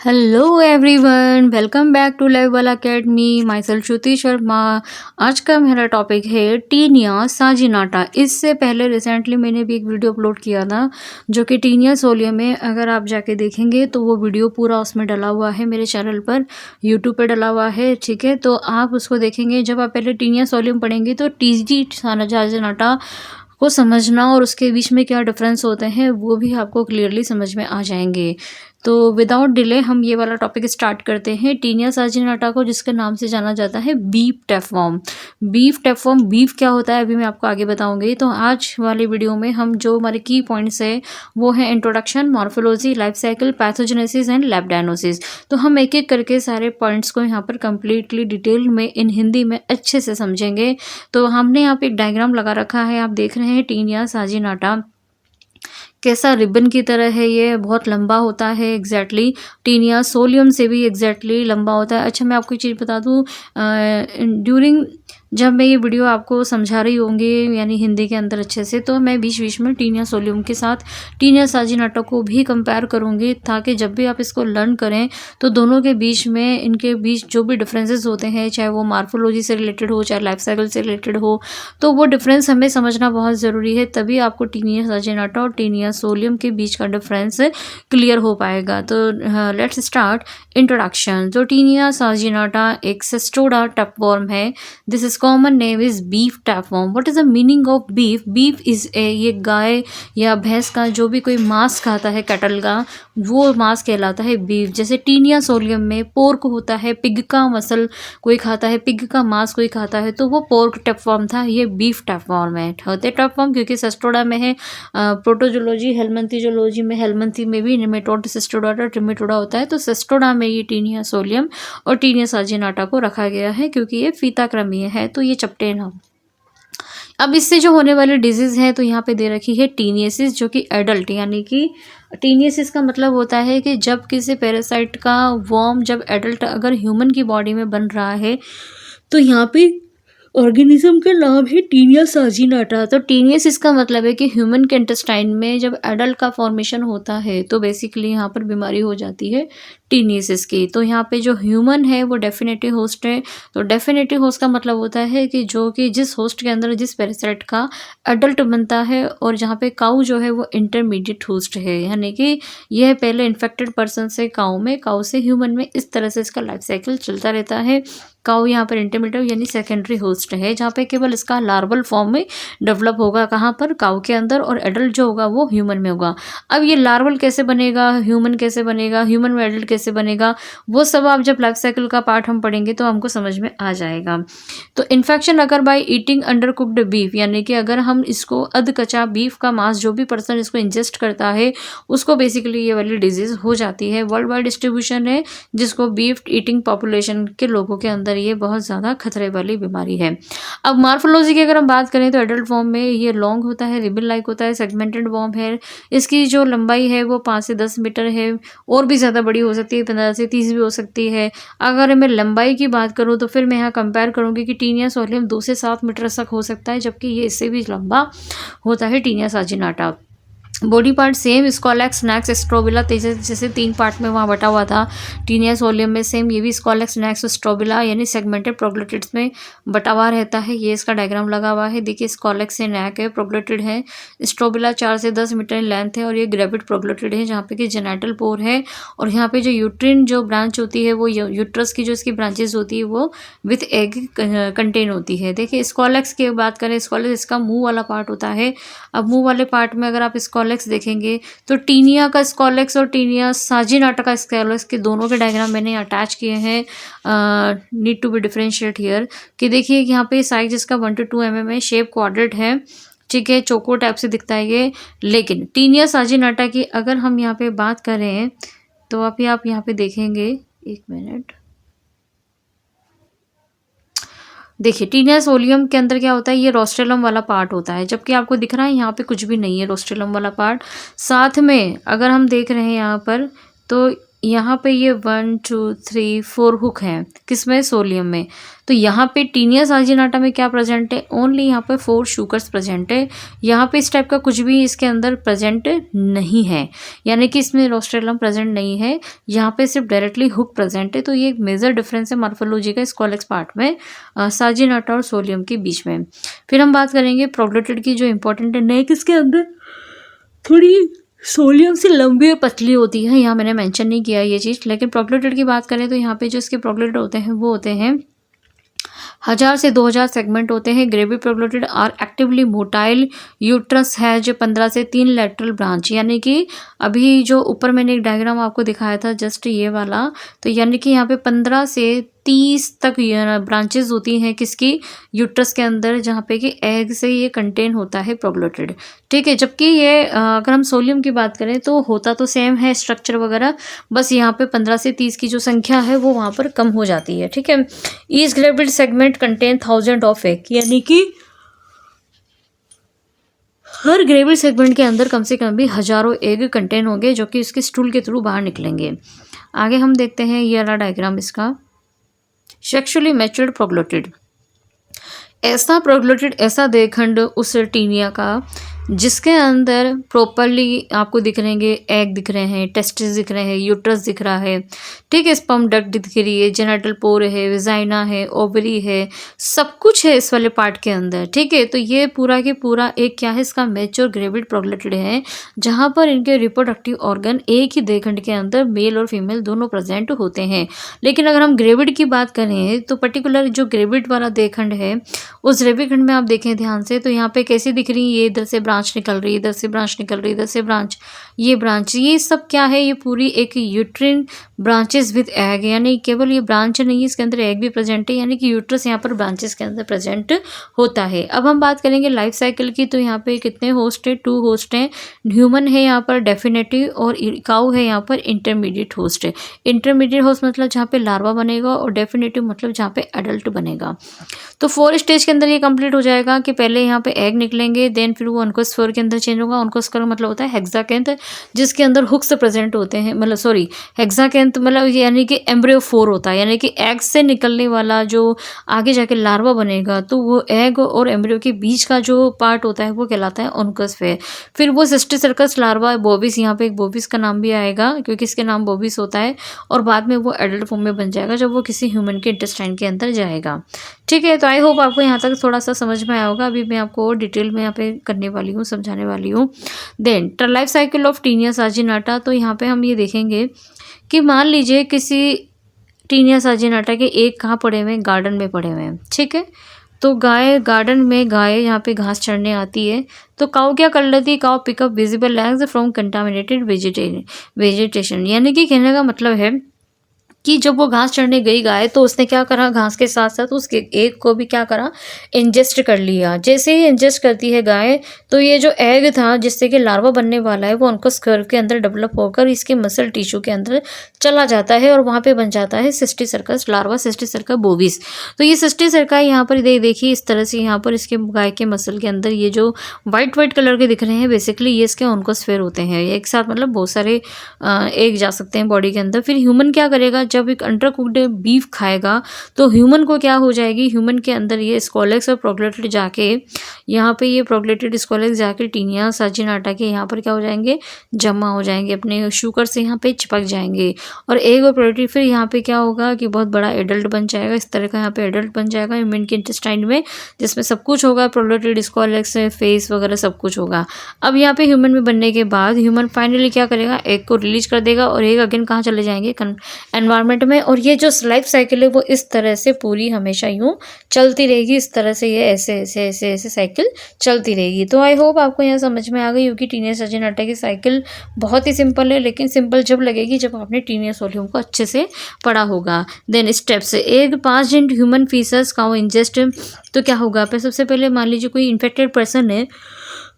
Hello everyone, welcome back to level academy. Myself Shruti Sharma. आज का मेरा टॉपिक है टीनिया साजिनाटा। इससे पहले रिसेंटली मैंने भी एक वीडियो अपलोड किया था जो कि टीनिया सोलियम में, अगर आप जाके देखेंगे तो वो वीडियो पूरा उसमें डला हुआ है मेरे चैनल पर, यूट्यूब पे डला हुआ है। ठीक है, तो आप उसको देखेंगे। जब आप पहले टीनिया सोलियम पढ़ेंगे तो टीजी साजिनाटा को समझना और उसके बीच में क्या डिफरेंस होते हैं वो भी आपको क्लियरली समझ में आ जाएंगे। तो विदाउट डिले हम ये वाला टॉपिक स्टार्ट करते हैं। टीनिया साजिनाटा को जिसके नाम से जाना जाता है beef tapeworm. Beef tapeworm, beef क्या होता है अभी मैं आपको आगे बताऊंगी। तो आज वाली वीडियो में हम जो हमारे की पॉइंट्स है वो है introduction, morphology, life cycle, pathogenesis and lab diagnosis. तो हम एक एक करके सारे पॉइंट्स को यहाँ पर कंप्लीटली डिटेल में इन हिंदी में अच्छे से समझेंगे। तो हमने यहाँ पे एक डायग्राम लगा रखा है, आप देख रहे हैं टीनिया साजिनाटा कैसा रिबन की तरह है। ये बहुत लंबा होता है एग्जैक्टली, टीनिया सोलियम से भी एग्जैक्टली लंबा होता है। अच्छा, मैं आपको एक चीज़ बता दूँ, ड्यूरिंग जब मैं ये वीडियो आपको समझा रही होंगी यानी हिंदी के अंदर अच्छे से, तो मैं बीच बीच में टीनिया सोलियम के साथ टीनिया साजिनाटा को भी कंपेयर करूँगी, ताकि जब भी आप इसको लर्न करें तो दोनों के बीच में, इनके बीच जो भी डिफरेंसेस होते हैं, चाहे वो मार्फोलॉजी से रिलेटेड हो चाहे लाइफ साइकिल से रिलेटेड हो, तो वो डिफरेंस हमें समझना बहुत ज़रूरी है। तभी आपको टीनिया साजिनाटा और टीनिया सोलियम के बीच का डिफरेंस क्लियर हो पाएगा। तो लेट्स स्टार्ट इंट्रोडक्शन। तो टीनिया साजिनाटा एक सिस्टोडा टैपवर्म है। This is common name is beef tapeworm. What is the meaning of beef? Beef is a, ये गाय या भैंस का जो भी कोई मांस खाता है, कैटल का, वो मांस कहलाता है बीफ। जैसे टीनिया सोलियम में पोर्क होता है, पिग का मसल कोई खाता है, पिग का मांस कोई खाता है, तो वो पोर्क टैपवर्म था। ये बीफ टैपवर्म है। होते टैपवर्म क्योंकि सिस्टोडा में है। प्रोटोजोलॉजी, हेलमिंथोलॉजी में, हेलमिंथी में भी निमेटोड सिस्टोडा और ट्रिमेटोडा होता है। तो सिस्टोडा में ये टीनिया सोलियम और टीनिया साजिनाटा को रखा गया है क्योंकि ये फीताक्रमीय है, तो ये चपटे ना। अब इससे जो होने वाली डिजीज़ है तो यहाँ पे दे रखी है टीनियसिस, जो कि एडल्ट, यानी कि टीनियसिस का मतलब होता है कि जब किसी पैरासाइट का वर्म जब एडल्ट अगर ह्यूमन की बॉडी में बन रहा है, तो यहाँ पे ऑर्गेनिज्म का नाम है टीनिया साजिनाटा। तो टीनियसिस का मतलब है कि ह्यूमन के इंटेस्टाइन में जब एडल्ट का फॉर्मेशन होता है तो बेसिकली यहाँ पर बीमारी हो जाती है टीनियसिस की। तो यहाँ पे जो ह्यूमन है वो डेफिनेटिव होस्ट है। तो डेफिनेटिव होस्ट का मतलब होता है कि जो कि जिस होस्ट के अंदर जिस पैरासाइट का एडल्ट बनता है, और जहाँ पे काऊ जो है वो इंटरमीडिएट होस्ट है, यानी कि यह पहले इन्फेक्टेड पर्सन से काऊ में, काऊ से ह्यूमन में, इस तरह से इसका लाइफ साइकिल चलता रहता है। काऊ यहाँ पर इंटरमीडिएट यानी सेकेंडरी होस्ट है, जहाँ पे केवल इसका लार्वल फॉर्म में डेवलप होगा, कहाँ पर, काऊ के अंदर, और एडल्ट जो होगा वो ह्यूमन में होगा। अब ये लार्वल कैसे बनेगा, ह्यूमन कैसे बनेगा, ह्यूमन में एडल्ट कैसे बनेगा, वो सब आप जब लाइफ साइकिल का पार्ट हम पढ़ेंगे तो हमको समझ में आ जाएगा। तो इन्फेक्शन अगर by eating under cooked beef, यानी कि अगर हम इसको अध कच्चा बीफ का मांस, जो भी पर्सन इसको इंजेस्ट करता है उसको बेसिकली ये वाली डिजीज हो जाती है। वर्ल्ड वाइड डिस्ट्रीब्यूशन है जिसको बीफ ईटिंग पॉपुलेशन के लोगों के अंदर ये बहुत ज़्यादा खतरे वाली बीमारी है। अब मार्फोलॉजी की अगर हम बात करें तो एडल्ट फॉर्म में ये लॉन्ग होता है, रिबन लाइक होता है, सेगमेंटेड फॉर्म है। इसकी जो लंबाई है वो 5 से 10 मीटर है, और भी ज़्यादा बड़ी हो सकती है, 15 से 30 भी हो सकती है। अगर मैं लंबाई की बात करूँ तो फिर मैं यहाँ कंपेयर करूँगी कि टीनिया सोलियम 2 से 7 मीटर तक हो सकता है, जबकि ये इससे भी लंबा होता है taenia saginata. Body part same, scolex, necks, strobila, जैसे 3 पार्ट में वहाँ बटा हुआ था टीनिया सोलियम में, सेम ये भी स्कॉलेक्स, नेक्स, स्ट्रोबिला यानी सेगमेंटेड प्रोग्लोटिड्स में बटा हुआ रहता है। ये इसका डायग्राम लगा हुआ है, देखिए स्कॉलेक्स से नेक है, प्रोग्लोटिड है। स्ट्रोबिला 4 से 10 मीटर लेंथ है, और ये ग्रेविड प्रोग्लोटिड है जहाँ पे कि जेनेटल पोर है। और यहाँ पे जो यूट्रिन जो ब्रांच होती है वो यूट्रस की जो इसकी ब्रांचेज होती है वो विथ एग कंटेन होती है। देखिए स्कॉलेक्स की बात करें, स्कॉलेक्स इसका मुँह वाला पार्ट होता है। अब मुँह वाले पार्ट में अगर आप स्कॉलेक्स देखेंगे तो टीनिया का स्कॉलेक्स और टीनिया साजिनाटा का स्कॉलेक्स के दोनों के डायग्राम मैंने अटैच किए हैं। Need to be differentiate here कि देखिए यहाँ पे साइज इसका 1 to 2 mm है, शेप क्वाड्रेट है, ठीक है, चोको टाइप से दिखता है ये। लेकिन टीनिया साजिनाटा की अगर हम यहाँ पे बात करें तो अभी आप यहाँ पे देखेंगे, एक मिनट, देखिए टीनिया सोलियम के अंदर क्या होता है, ये रोस्ट्रेलम वाला पार्ट होता है, जबकि आपको दिख रहा है यहाँ पे कुछ भी नहीं है रोस्ट्रेलम वाला पार्ट। साथ में अगर हम देख रहे हैं यहाँ पर, तो यहाँ पे ये 1 2 3 4 हुक हैं किसमें, सोलियम में। तो यहाँ पे टीनिया साजिनाटा में क्या प्रेजेंट है, ओनली यहाँ पे 4 शुगर्स प्रेजेंट है। यहाँ पे इस टाइप का कुछ भी इसके अंदर प्रेजेंट नहीं है, यानी कि इसमें रोस्ट्रेलम प्रेजेंट नहीं है, यहाँ पे सिर्फ डायरेक्टली हुक प्रेजेंट है। तो ये एक मेजर डिफरेंस है मॉर्फोलॉजी का स्कॉलेक्स पार्ट में साजिनाटा और सोलियम के बीच में। फिर हम बात करेंगे प्रोग्लोटिड की, जो इंपॉर्टेंट है। नेक इसके अंदर थोड़ी सोलियम से लंबी और पतली होती है, यहाँ मैंने मेंशन नहीं किया ये चीज़। लेकिन प्रोग्लोटिड की बात करें तो यहाँ पे जो इसके प्रोग्लोटिड होते हैं वो होते हैं 1000 से 2000 सेगमेंट होते हैं। Gravid proglottid are actively motile. Uterus है जो 15 से 3 लेटरल ब्रांच, यानी कि अभी जो ऊपर मैंने एक डायग्राम आपको दिखाया था जस्ट ये वाला, तो यानी कि यहाँ पे 15 से 30 तक ब्रांचेस होती हैं किसकी, यूट्रस के अंदर, जहाँ पे कि एग से ये कंटेन होता है प्रोग्लोटिड। ठीक है, जबकि ये अगर हम सोलियम की बात करें तो होता तो सेम है स्ट्रक्चर वगैरह, बस यहाँ पे 15 से 30 की जो संख्या है वो वहाँ पर कम हो जाती है। ठीक है, each gravid segment contain 1000 of egg, यानी कि हर ग्रेविड सेगमेंट के अंदर कम से कम भी हजारों एग कंटेन होंगे जो कि इसके स्टूल के थ्रू बाहर निकलेंगे। आगे हम देखते हैं ये वाला डायग्राम इसका। सेक्सुअली मैच्योर्ड प्रोग्लोटिड, ऐसा प्रोग्लोटिड, ऐसा देहखंड उस टीनिया का जिसके अंदर प्रॉपरली आपको दिख रहेंगे, एग दिख रहे हैं, टेस्टिस दिख रहे हैं, यूट्रस दिख रहा है। ठीक है, स्पर्म डक्ट दिख रही है, जेनिटल पोर है, विजाइना है, ओवरी है, सब कुछ है इस वाले पार्ट के अंदर। ठीक है, तो ये पूरा के पूरा एक क्या है, इसका मैच्योर ग्रेविड प्रोग्लोटिड है, जहाँ पर इनके रिप्रोडक्टिव ऑर्गन एक ही देहखंड के अंदर मेल और फीमेल दोनों प्रेजेंट होते हैं। लेकिन अगर हम ग्रेविड की बात करें तो पर्टिकुलर जो ग्रेविड वाला देहखंड है, उस ग्रेविड खंड में आप देखें ध्यान से, तो यहाँ पे कैसी दिख रही है, ये इधर से ब्रांच निकल रही है, इधर से ब्रांच निकल रही है, इधर से ब्रांच, ये ब्रांच, ये सब क्या है, ये पूरी एक यूट्रिन ब्रांचेस विद एग, यानी केवल ये ब्रांच नहीं है, इसके अंदर एग भी प्रेजेंट है, यानी कि यूट्रस यहाँ पर ब्रांचेस के अंदर प्रेजेंट होता है। अब हम बात करेंगे लाइफ साइकिल की, तो यहाँ पे कितने होस्ट है, 2 होस्ट हैं। ह्यूमन है यहाँ पर डेफिनेटिव, और काऊ है यहाँ पर इंटरमीडिएट होस्ट है। इंटरमीडिएट होस्ट मतलब जहाँ पे लार्वा बनेगा, और डेफिनेटिव मतलब जहाँ पे एडल्ट बनेगा। तो 4 स्टेज के अंदर ये कंप्लीट हो जाएगा कि पहले यहाँ पे एग निकलेंगे, देन फिर वो ओन्कोस्फेयर के अंदर चेंज होगा। ओन्कोस्फेयर का मतलब होता है हेक्साकेंथ, जिसके अंदर हुक्स प्रेजेंट होते हैं, मतलब सॉरी हेक्साकेंथ मतलब यानी कि एम्ब्रियो 4 होता है, यानी कि एग से निकलने वाला जो आगे जाके लार्वा बनेगा, तो वो एग और एम्ब्रियो के बीच का जो पार्ट होता है वो कहलाता है ओन्कोस्फेयर। फिर वो सिस्टर सर्कस लार्वा बोविस, यहाँ पे एक बोविस का नाम भी आएगा क्योंकि इसके नाम बोविस होता है, और बाद में वो एडल्ट फॉर्म में बन जाएगा जब वो किसी ह्यूमन के इंटेस्टाइन के अंदर जाएगा। ठीक है, तो आई होप आपको यहाँ तक थोड़ा सा समझ में आया होगा। अभी मैं आपको और डिटेल में यहाँ पे करने वाली हूँ, समझाने वाली हूँ। Then life cycle of taenia saginata, तो यहाँ पे हम ये देखेंगे कि मान लीजिए किसी टीनिया साजिनाटा के एक कहाँ पड़े हुए हैं, गार्डन में पड़े हुए हैं। ठीक है, तो गाय गार्डन में, गाय यहाँ पे घास चढ़ने आती है, तो काऊ क्या कर लेती है, cow pick up visible eggs from contaminated vegetation, यानी कि कहने का मतलब है कि जब वो घास चढ़ने गई गाय, तो उसने क्या करा, घास के साथ साथ उसके एग को भी क्या करा, इंजेस्ट कर लिया। जैसे ही इंजेस्ट करती है गाय, तो ये जो एग था जिससे कि लार्वा बनने वाला है, वो उनको स्कर के अंदर डेवलप होकर इसके मसल टिश्यू के अंदर चला जाता है, और वहाँ पे बन जाता है cysticercus larva, cysticercus bovis. तो ये सिस्टिक सर्का यहाँ पर देखिए इस तरह से, यहाँ पर इसके गाय के मसल के अंदर ये जो वाइट वाइट कलर के दिख रहे हैं, बेसिकली ये इसके ओन्कोस्फेयर होते हैं। एक साथ मतलब बहुत सारे एग जा सकते हैं बॉडी के अंदर। फिर ह्यूमन क्या करेगा, जब एक अंडर कुक्ड बीफ खाएगा, तो ह्यूमन को क्या हो जाएगी, ह्यूमन के अंदर ये स्कोलेक्स और प्रोग्लोटिड जाके, यहाँ पे ये प्रोग्लोटिड स्कोलेक्स जाके टीनिया साजिनाटा के यहाँ पर क्या हो जाएंगे, जमा हो जाएंगे, अपने शुगर से यहाँ पे चिपक जाएंगे, और एग और प्रोग्लोटिड फिर यहाँ पे क्या होगा कि बहुत बड़ा एडल्ट बन जाएगा। इस तरह का यहाँ पे एडल्ट बन जाएगा ह्यूमन के इंटेस्टाइन में, जिसमें सब कुछ होगा, प्रोग्लोटिड स्कोलेक्स फेस वगैरह सब कुछ होगा। अब यहाँ पे ह्यूमन में बनने के बाद ह्यूमन फाइनली क्या करेगा, एग को रिलीज कर देगा, और एग अगेन कहाँ चले जाएंगे, एनवायरमेंट में। और ये जो लाइफ साइकिल है वो इस तरह से पूरी हमेशा यूं चलती रहेगी, इस तरह से ये ऐसे ऐसे ऐसे ऐसे साइकिल चलती रहेगी। तो आई होप आपको यहाँ समझ में आ गई होगी। टीनिया साजिनाटा की साइकिल बहुत ही सिंपल है, लेकिन सिंपल जब लगेगी जब आपने टीनिया सोलियम को अच्छे से पढ़ा होगा। Then steps, egg 5 in human faeces cow ingest, तो क्या होगा, सबसे पहले मान लीजिए कोई इन्फेक्टेड पर्सन है,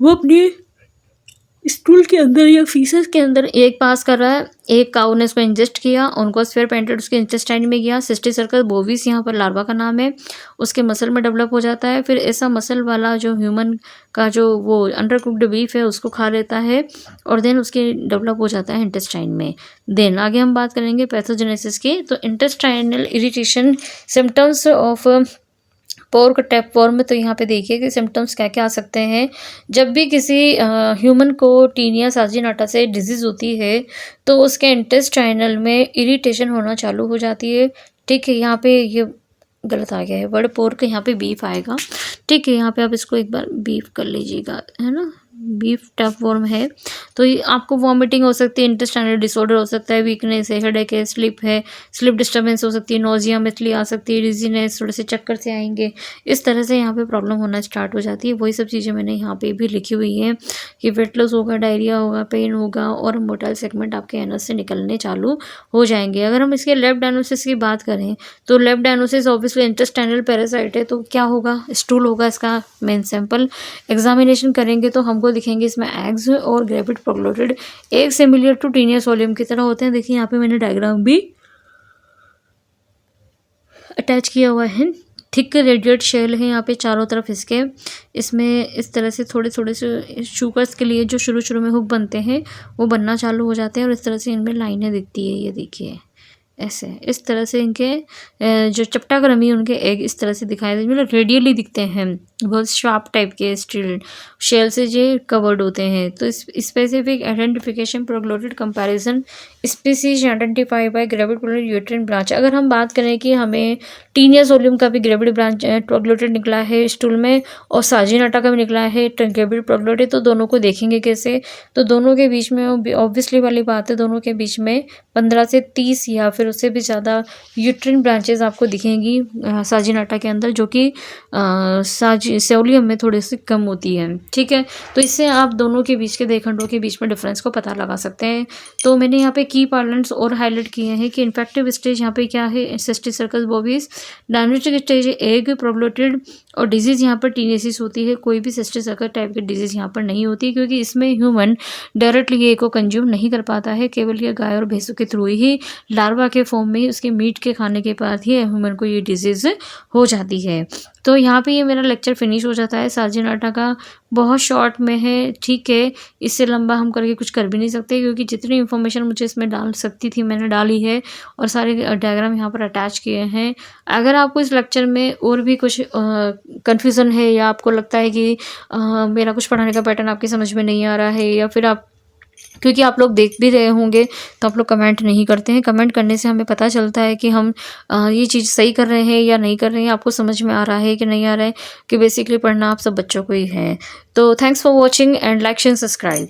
वो अपनी स्टूल के अंदर या फीसेस के अंदर एक पास कर रहा है, एक काऊ ने इसको इंजेस्ट किया, उनको स्फीयर पेंटेड उसके इंटेस्टाइन में गया, सिस्टिक सर्कस बोविस यहाँ पर लार्वा का नाम है, उसके मसल में डेवलप हो जाता है। फिर ऐसा मसल वाला जो ह्यूमन का जो वो अंडर कुक्ड बीफ है उसको खा लेता है और देन उसके डेवलप हो जाता है इंटेस्टाइन में। देन आगे हम बात करेंगे पैथोजेनेसिस की। तो intestinal irritation symptoms of pork tapeworm में, तो यहाँ पे देखिए कि सिम्टम्स क्या क्या आ सकते हैं। जब भी किसी ह्यूमन को टीनिया साजिनाटा से डिजीज़ होती है तो उसके इंटेस्टाइनल में इरिटेशन होना चालू हो जाती है। ठीक है, यहाँ पे ये गलत आ गया है वर्ड, पोर्क यहाँ पे बीफ आएगा। ठीक है, यहाँ पे आप इसको एक बार बीफ कर लीजिएगा, है ना, बीफ टैपवॉर्म है। तो ये आपको वॉमिटिंग हो सकती है, इंटेस्टाइनल डिसऑर्डर हो सकता है, वीकनेस है, हेडेक है, स्लिप डिस्टर्बेंस हो सकती है, नोजिया मछली आ सकती है, डिजीनेस, थोड़े से चक्कर से आएंगे। इस तरह से यहाँ पे प्रॉब्लम होना स्टार्ट हो जाती है। वही सब चीज़ें मैंने यहाँ पे भी लिखी हुई हैं कि वेट लॉस होगा, डायरिया होगा, पेन होगा और मोटाइल सेगमेंट आपके एनस से निकलने चालू हो जाएंगे। अगर हम इसके लेफ्ट डायग्नोसिस की बात करें तो left diagnosis obviously intestinal parasite है, तो क्या होगा, स्टूल होगा इसका मेन सैंपल। एग्जामिनेशन करेंगे तो हमको दिखेंगे इसमें एग्स और gravid proglottid egg similar to taenia solium की तरह होते हैं। देखिए यहाँ पे मैंने डायग्राम भी अटैच किया हुआ है। थिक रेडिएट शेल है यहाँ पे चारों तरफ इसके। इसमें इस तरह से थोड़े थोड़े से शुगर्स के लिए जो शुरू शुरू में हुक बनते हैं वो बनना चालू हो जाते हैं और इस तरह से इनमें लाइनें दिखती है। ये देखिए ऐसे इस तरह से इनके जो चपटाग्रमी उनके एग इस तरह से दिखाई देते, मतलब रेडियली दिखते हैं, बहुत शार्प टाइप के स्टील शेल से जो कवर्ड होते हैं। तो specific identification proglottid comparison species identify by gravid proglottid uterine branch. अगर हम बात करें कि हमें टीनिया सोलियम का भी ग्रेविड ब्रांच प्रोग्लोटेड निकला है स्टूल में और साजिनाटा का भी निकला है ग्रेविड प्रोग्लोटेड, तो दोनों को देखेंगे कैसे, तो दोनों के बीच में ऑब्वियसली वाली बात है, दोनों के बीच में 15 से 30 या फिर उससे भी ज़्यादा यूट्रिन ब्रांचेस आपको दिखेंगी साजिनाटा के अंदर, जो कि सोलियम में थोड़ी सी कम होती है। ठीक है, तो इससे आप दोनों के बीच के दो खंडों के बीच में डिफरेंस को पता लगा सकते हैं। तो मैंने यहाँ पे की पार्लेंट्स और हाईलाइट किए हैं कि इन्फेक्टिव स्टेज यहाँ पे क्या है, cysticercus bovis. Diagnostic stage egg proglottid और डिजीज़ यहाँ पर टीनेसिस होती है। कोई भी सिस्टिक सर्कस टाइप की डिजीज़ यहाँ पर नहीं होती क्योंकि इसमें ह्यूमन डायरेक्टली ये को कंज्यूम नहीं कर पाता है, केवल ये गाय और भैंसों के थ्रू ही लार्वा के फॉर्म में उसके मीट के खाने के बाद ही ह्यूमन को ये डिजीज़ हो जाती है। तो यहाँ पे ये मेरा लेक्चर फिनिश हो जाता है। साजिनाटा का बहुत शॉर्ट में है, ठीक है, इससे लंबा हम करके कुछ कर भी नहीं सकते क्योंकि जितनी इन्फॉर्मेशन मुझे इसमें डाल सकती थी मैंने डाली है और सारे डायग्राम यहाँ पर अटैच किए हैं। अगर आपको इस लेक्चर में और भी कुछ कन्फ्यूज़न है या आपको लगता है कि मेरा कुछ पढ़ाने का पैटर्न आपकी समझ में नहीं आ रहा है, या फिर आप, क्योंकि आप लोग देख भी रहे होंगे तो आप लोग कमेंट नहीं करते हैं, कमेंट करने से हमें पता चलता है कि हम ये चीज़ सही कर रहे हैं या नहीं कर रहे हैं, आपको समझ में आ रहा है कि नहीं आ रहा है, कि बेसिकली पढ़ना आप सब बच्चों को ही है। तो thanks for watching and like share subscribe.